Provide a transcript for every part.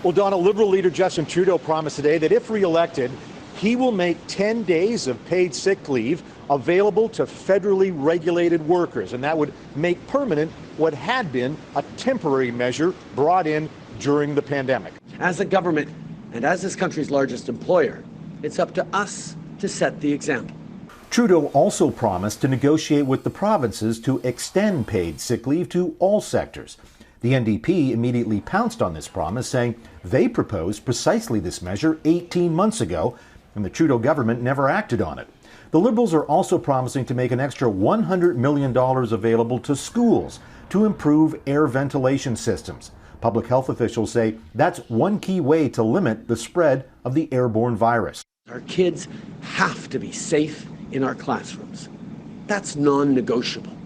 Well, Donna, Liberal leader Justin Trudeau promised today that if re-elected, he will make 10 days of paid sick leave available to federally regulated workers, and that would make permanent what had been a temporary measure brought in during the pandemic. As a government and as this country's largest employer, it's up to us to set the example. Trudeau also promised to negotiate with the provinces to extend paid sick leave to all sectors. The NDP immediately pounced on this promise, saying they proposed precisely this measure 18 months ago, and the Trudeau government never acted on it. The Liberals are also promising to make an extra $100 million available to schools to improve air ventilation systems. Public health officials say that's one key way to limit the spread of the airborne virus. Our kids have to be safe in our classrooms. That's non-negotiable.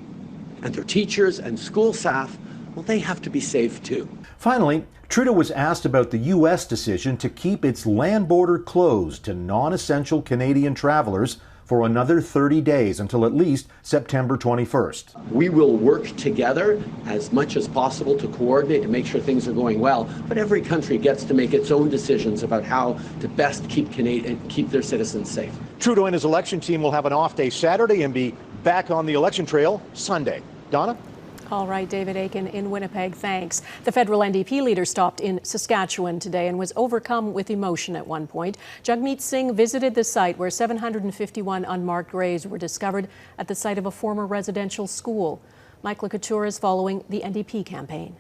And their teachers and school staff, well, they have to be safe too. Finally, Trudeau was asked about the U.S. decision to keep its land border closed to non-essential Canadian travelers for another 30 days until at least September 21st. We will work together as much as possible to coordinate to make sure things are going well, but every country gets to make its own decisions about how to best keep their citizens safe. Trudeau and his election team will have an off day Saturday and be back on the election trail Sunday. Donna? All right, David Akin in Winnipeg, thanks. The federal NDP leader stopped in Saskatchewan today and was overcome with emotion at one point. Jagmeet Singh visited the site where 751 unmarked graves were discovered at the site of a former residential school. Mike Le Couteur is following the NDP campaign.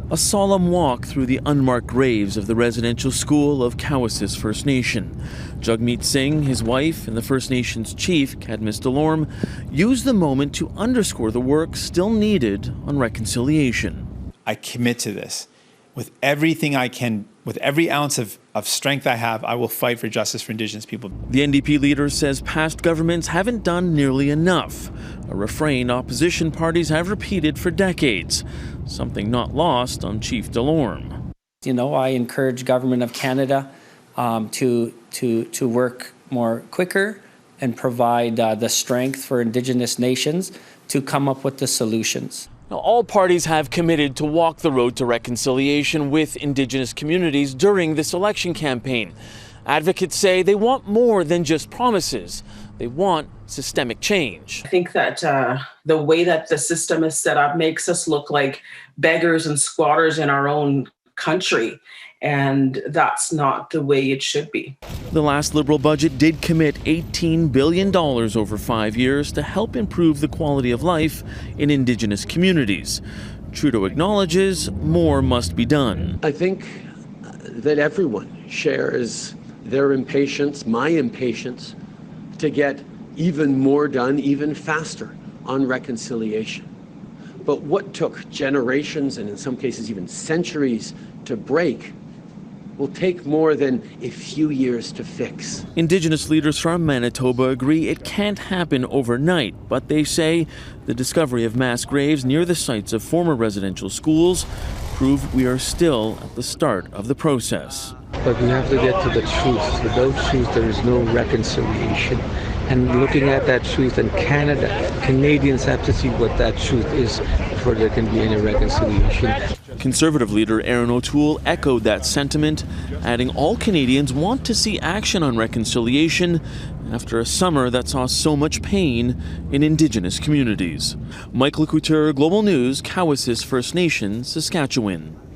A solemn walk through the unmarked graves of the residential school of Cowessess First Nation. Jagmeet Singh, his wife, and the First Nation's chief, Cadmus Delorme, used the moment to underscore the work still needed on reconciliation. I commit to this. With everything I can, with every ounce of strength I have, I will fight for justice for Indigenous people. The NDP leader says past governments haven't done nearly enough, a refrain opposition parties have repeated for decades, something not lost on Chief Delorme. You know, I encourage Government of Canada to work more quicker and provide the strength for Indigenous nations to come up with the solutions. Now, all parties have committed to walk the road to reconciliation with Indigenous communities during this election campaign. Advocates say they want more than just promises. They want systemic change. I think that the way that the system is set up makes us look like beggars and squatters in our own country, and that's not the way it should be. The last Liberal budget did commit $18 billion over 5 years to help improve the quality of life in Indigenous communities. Trudeau acknowledges more must be done. I think that everyone shares their impatience, my impatience, to get even more done, even faster on reconciliation. But what took generations and in some cases even centuries to break will take more than a few years to fix. Indigenous leaders from Manitoba agree it can't happen overnight, but they say the discovery of mass graves near the sites of former residential schools prove we are still at the start of the process. But we have to get to the truth. Without truth, there is no reconciliation. And looking at that truth in Canada, Canadians have to see what that truth is before there can be any reconciliation. Conservative leader Erin O'Toole echoed that sentiment, adding all Canadians want to see action on reconciliation after a summer that saw so much pain in Indigenous communities. Mike Le Couteur, Global News, Cowessess First Nation, Saskatchewan.